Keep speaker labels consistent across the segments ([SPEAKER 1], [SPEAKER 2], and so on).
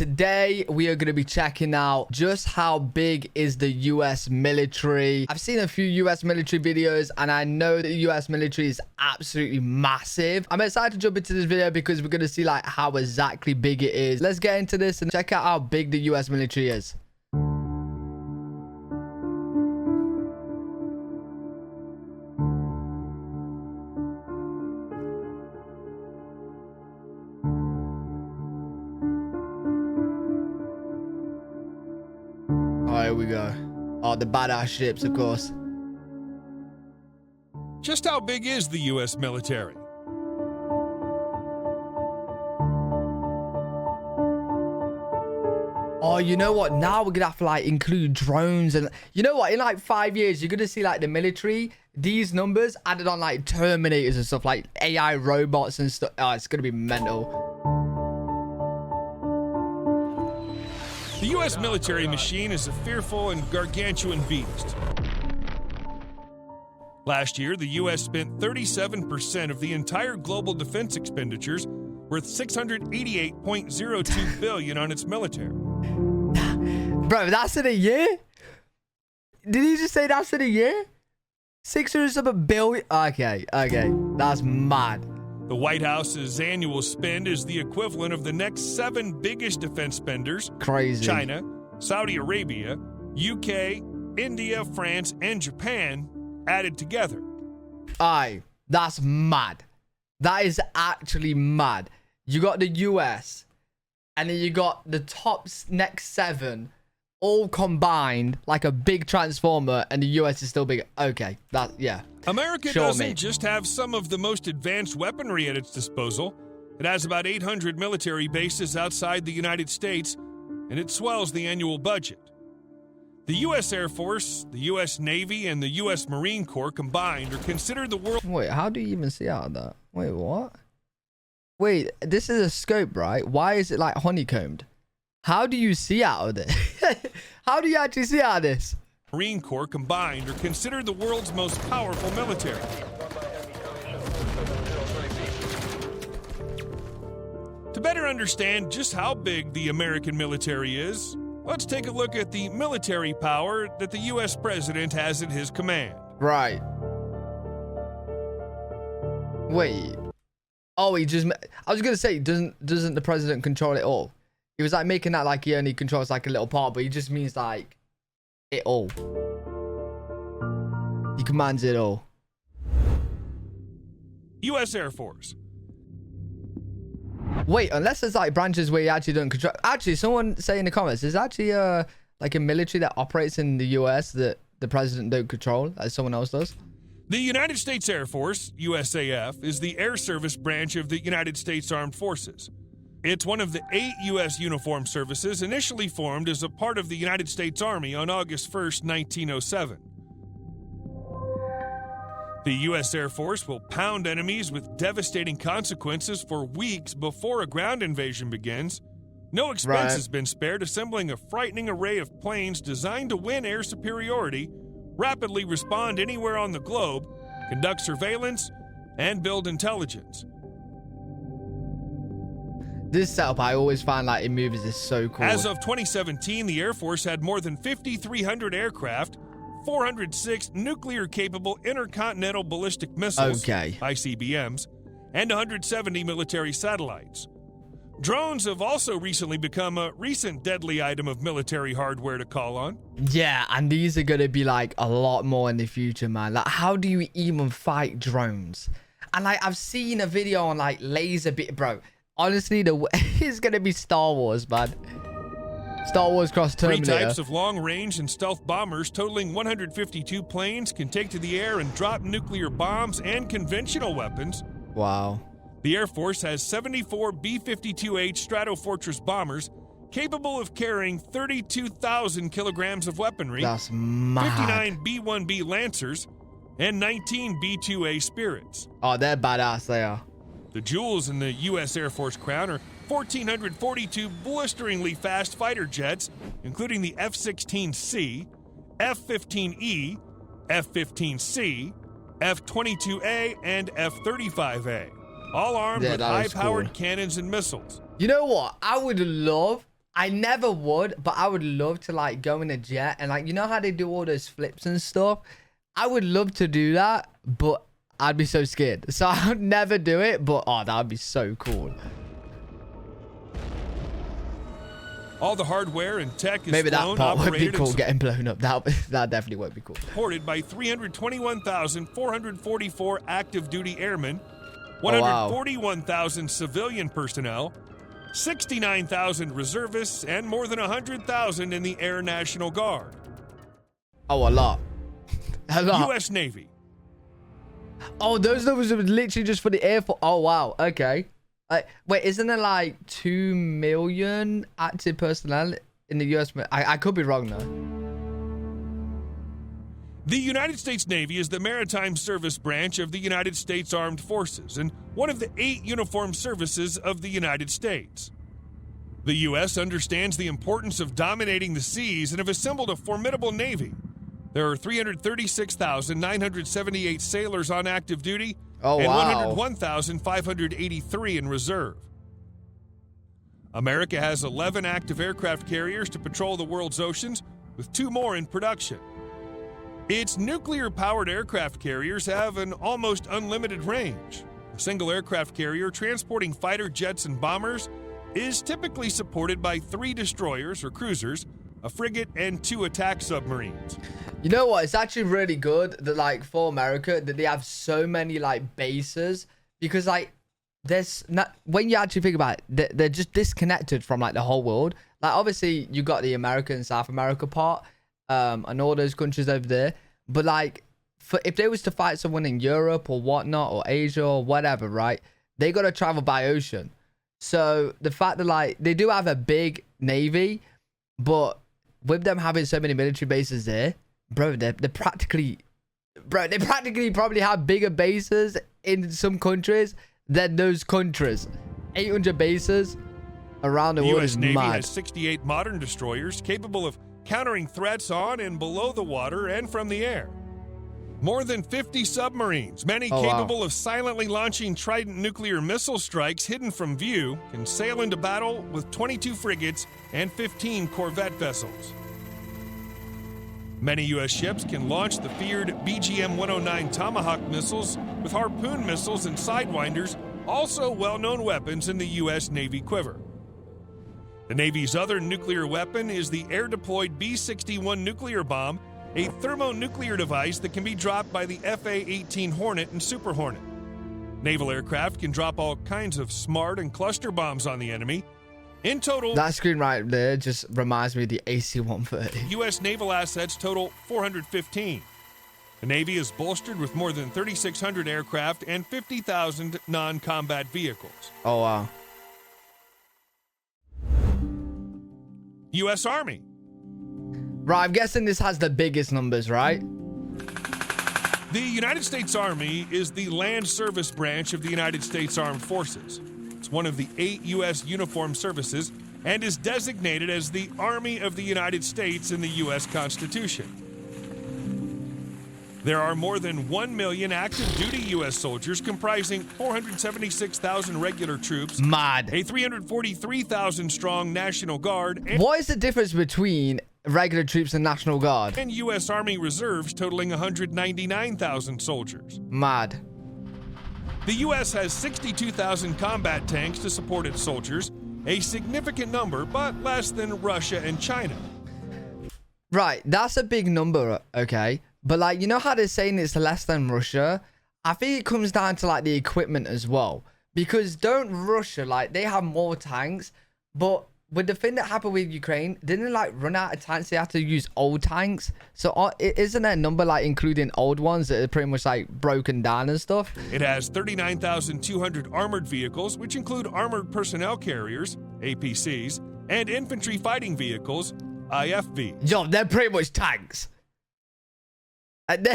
[SPEAKER 1] today we are going to be checking out just how big is the US military. I've seen a few US military videos and I know the US military is absolutely massive. I'm excited to jump into this video because we're going to see like how exactly big it is. Let's get into this and check out how big the US military is. Here we go. Oh, the badass ships, of course.
[SPEAKER 2] Just how big is the U.S. military?
[SPEAKER 1] Oh, you know what? Now we're gonna have to like include drones, and you know what? In like 5 years, you're gonna see like the military, these numbers added on like Terminators and stuff, like AI robots and stuff. Oh, it's gonna be mental.
[SPEAKER 2] The U.S. military machine is a fearful and gargantuan beast. Last year, the U.S. spent 37% of the entire global defense expenditures, worth $688.02 billion on its military.
[SPEAKER 1] Bro, that's in a year? Did he just say that's in a year? 600 billion? Okay, that's mad.
[SPEAKER 2] The White House's annual spend is the equivalent of the next 7 biggest defense spenders.
[SPEAKER 1] Crazy.
[SPEAKER 2] China, Saudi Arabia, UK, India, France, and Japan added together.
[SPEAKER 1] Aye, that's mad. That is actually mad. You got the US, and then you got the top next 7 all combined like a big transformer, and the US is still bigger. Okay, that, yeah.
[SPEAKER 2] America doesn't just have some of the most advanced weaponry at its disposal. It has about 800 military bases outside the United States, and it swells the annual budget. The U.S. Air Force, the U.S. Navy, and the U.S. Marine Corps combined are considered the world...
[SPEAKER 1] Wait, how do you even see out of that? Wait, what? Wait, this is a scope, right? Why is it like honeycombed? How do you see out of it? How do you actually see out of this?
[SPEAKER 2] Marine Corps combined are considered the world's most powerful military. To better understand just how big the American military is, let's take a look at the military power that the U.S. president has at his command.
[SPEAKER 1] Right. Wait. Oh, he just... I was going to say, doesn't the president control it all? He was like making that like he only controls like a little part, but he just means like it all. He commands it all.
[SPEAKER 2] U.S. Air Force.
[SPEAKER 1] Wait, unless there's like branches where you actually don't control. Actually, someone say in the comments, there's actually like a military that operates in the US that the president don't control, as someone else does.
[SPEAKER 2] The United States Air Force, USAF, is the air service branch of the United States Armed Forces. It's one of the 8 U.S. uniformed services initially formed as a part of the United States Army on August 1st, 1907. The U.S. Air Force will pound enemies with devastating consequences for weeks before a ground invasion begins. No expense has been spared assembling a frightening array of planes designed to win air superiority, rapidly respond anywhere on the globe, conduct surveillance, and build intelligence.
[SPEAKER 1] This setup I always find like in movies is so cool.
[SPEAKER 2] As of 2017, the Air Force had more than 5,300 aircraft, 406 nuclear-capable intercontinental ballistic missiles, ICBMs, and 170 military satellites. Drones have also recently become a recent deadly item of military hardware to call on.
[SPEAKER 1] Yeah, and these are going to be like a lot more in the future, man. Like, how do you even fight drones? And like, I've seen a video on like laser bit, bro. Honestly, it's going to be Star Wars, man. Star Wars cross Terminator.
[SPEAKER 2] 3 types of long-range and stealth bombers totaling 152 planes can take to the air and drop nuclear bombs and conventional weapons.
[SPEAKER 1] Wow.
[SPEAKER 2] The Air Force has 74 B-52H Stratofortress bombers capable of carrying 32,000 kilograms of weaponry.
[SPEAKER 1] That's mad.
[SPEAKER 2] 59 B-1B Lancers, and 19 B-2A Spirits.
[SPEAKER 1] Oh, they're badass, they are.
[SPEAKER 2] The jewels in the U.S. Air Force crown are 1,442 blisteringly fast fighter jets, including the F-16C, F-15E, F-15C, F-22A, and F-35A, all armed with high-powered cannons and missiles.
[SPEAKER 1] You know what? I would love I never would, but I would love to like go in a jet and like, you know how they do all those flips and stuff? I would love to do that, but I'd be so scared. So I would never do it, but oh, that would be so cool.
[SPEAKER 2] All the hardware and tech is
[SPEAKER 1] Maybe that
[SPEAKER 2] flown,
[SPEAKER 1] part would be
[SPEAKER 2] operated,
[SPEAKER 1] cool,
[SPEAKER 2] and
[SPEAKER 1] getting blown up. That definitely won't be cool.
[SPEAKER 2] supported by 321,444 active duty airmen, 141,000 civilian personnel, 69,000 reservists, and more than 100,000 in the Air National Guard.
[SPEAKER 1] Oh, a lot. A lot.
[SPEAKER 2] U.S. Navy.
[SPEAKER 1] Oh, those numbers are literally just for the Air Force. Oh, wow. Okay. Wait, isn't there like 2 million active personnel in the U.S.? I could be wrong, though.
[SPEAKER 2] The United States Navy is the maritime service branch of the United States Armed Forces and one of the 8 uniformed services of the United States. The U.S. understands the importance of dominating the seas and have assembled a formidable navy. There are 336,978 sailors on active duty and 101,583 in reserve. America has 11 active aircraft carriers to patrol the world's oceans, with 2 more in production. Its nuclear-powered aircraft carriers have an almost unlimited range. A single aircraft carrier transporting fighter jets and bombers is typically supported by 3 destroyers or cruisers, a frigate, and 2 attack submarines.
[SPEAKER 1] You know what? It's actually really good that, like, for America, that they have so many, like, bases. Because, like, there's not... When you actually think about it, they're just disconnected from, like, the whole world. Like, obviously, you got the America and South America part, and all those countries over there. But, like, if they was to fight someone in Europe or whatnot, or Asia or whatever, right? They got to travel by ocean. So, the fact that, like, they do have a big navy, but with them having so many military bases there, bro, they practically probably have bigger bases in some countries than those countries. 800 bases around the world is mad.
[SPEAKER 2] The U.S. Navy has 68 modern destroyers capable of countering threats on and below the water and from the air. More than 50 submarines, many capable of silently launching Trident nuclear missile strikes hidden from view, can sail into battle with 22 frigates and 15 corvette vessels. Many U.S. ships can launch the feared BGM-109 Tomahawk missiles with Harpoon missiles and Sidewinders, also well-known weapons in the U.S. Navy quiver. The Navy's other nuclear weapon is the air-deployed B-61 nuclear bomb, a thermonuclear device that can be dropped by the FA-18 Hornet and Super Hornet. Naval aircraft can drop all kinds of smart and cluster bombs on the enemy. In total,
[SPEAKER 1] that screen right there just reminds me of the AC-130.
[SPEAKER 2] U.S. naval assets total 415. The Navy is bolstered with more than 3,600 aircraft and 50,000 non-combat vehicles.
[SPEAKER 1] Oh, wow.
[SPEAKER 2] U.S. Army.
[SPEAKER 1] Right, I'm guessing this has the biggest numbers, right?
[SPEAKER 2] The United States Army is the land service branch of the United States Armed Forces. It's one of the 8 U.S. uniformed services and is designated as the Army of the United States in the U.S. Constitution. There are more than 1 million active duty U.S. soldiers comprising 476,000 regular troops,
[SPEAKER 1] Mad.
[SPEAKER 2] a 343,000 strong National Guard, and
[SPEAKER 1] what is the difference between regular troops and National Guard?
[SPEAKER 2] And U.S. Army reserves totaling 199,000 soldiers.
[SPEAKER 1] Mad.
[SPEAKER 2] The U.S. has 62,000 combat tanks to support its soldiers, a significant number, but less than Russia and China.
[SPEAKER 1] Right, that's a big number, okay? But, like, you know how they're saying it's less than Russia? I think it comes down to, like, the equipment as well. Because don't Russia, like, they have more tanks, but with the thing that happened with Ukraine, didn't they, like, run out of tanks? They have to use old tanks. So isn't there a number, like, including old ones that are pretty much, like, broken down and stuff?
[SPEAKER 2] It has 39,200 armored vehicles, which include armored personnel carriers, APCs, and infantry fighting vehicles, IFVs.
[SPEAKER 1] Yo, they're pretty much tanks. And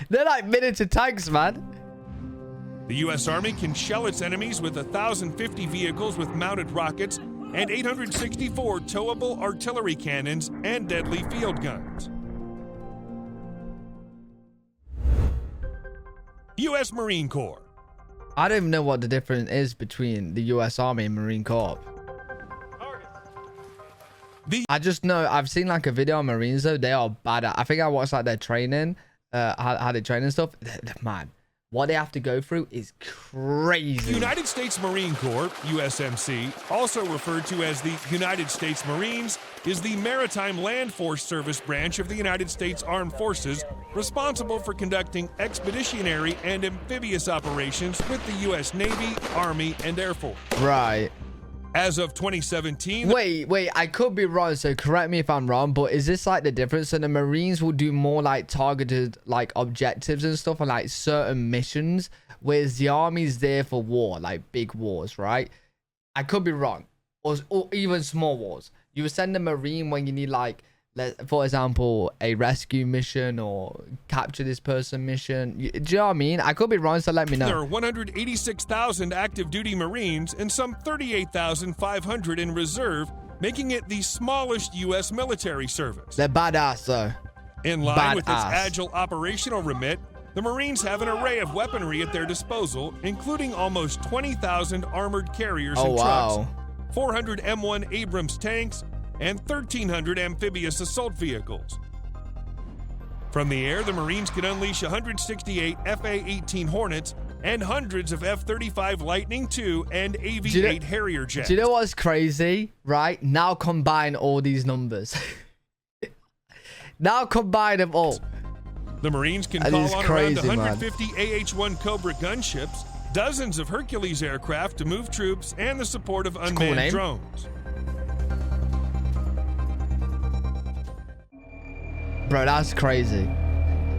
[SPEAKER 1] they're like miniature tanks, man.
[SPEAKER 2] The U.S. Army can shell its enemies with 1,050 vehicles with mounted rockets and 864 towable artillery cannons and deadly field guns. U.S. Marine Corps.
[SPEAKER 1] I don't even know what the difference is between the U.S. Army and Marine Corps. I just know I've seen like a video on Marines though. They are bad at, I think I watched like their training, how they train and stuff. Man, what they have to go through is crazy.
[SPEAKER 2] The United States Marine Corps, USMC, also referred to as the United States Marines, is the Maritime Land Force Service branch of the United States Armed Forces, responsible for conducting expeditionary and amphibious operations with the U.S. Navy, Army, and Air Force.
[SPEAKER 1] Right.
[SPEAKER 2] As of 2017...
[SPEAKER 1] Wait, I could be wrong, so correct me if I'm wrong, but is this like the difference? So the Marines will do more like targeted like objectives and stuff and like certain missions, whereas the Army's there for war, like big wars, right? I could be wrong. Or even small wars. You would send a Marine when you need like, for example, a rescue mission or capture this person mission. Do you know what I mean? I could be wrong, so let me know.
[SPEAKER 2] There are 186,000 active duty Marines and some 38,500 in reserve, making it the smallest U.S. military service.
[SPEAKER 1] They're badass, though.
[SPEAKER 2] In line with its agile operational remit, the Marines have an array of weaponry at their disposal, including almost 20,000 armored carriers and trucks, 400 M1 Abrams tanks, and 1,300 amphibious assault vehicles. From the air, the Marines can unleash 168 FA-18 Hornets and hundreds of F-35 Lightning II and AV-8 Harrier jets.
[SPEAKER 1] Do you know what's crazy? Right? Now combine all these numbers. Now combine them all.
[SPEAKER 2] The Marines can call on around 150 AH-1 Cobra gunships, dozens of Hercules aircraft to move troops, and the support of unmanned drones.
[SPEAKER 1] Bro, that's crazy.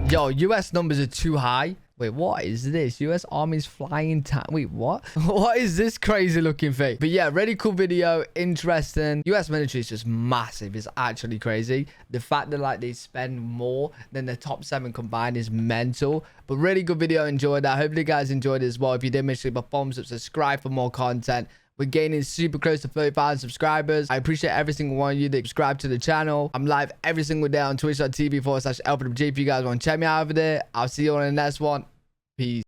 [SPEAKER 1] Yo, US numbers are too high. Wait, what is this? US Army's flying tank. Wait, what? What is this crazy looking thing? But yeah, really cool video. Interesting. US military is just massive. It's actually crazy. The fact that like they spend more than the top 7 combined is mental. But really good video. Enjoyed that. Hopefully you guys enjoyed it as well. If you did, make sure you leave a thumbs up, subscribe for more content. We're gaining super close to 30,000 subscribers. I appreciate every single one of you that subscribe to the channel. I'm live every single day on twitch.tv/LPWG. If you guys want to check me out over there, I'll see you on the next one. Peace.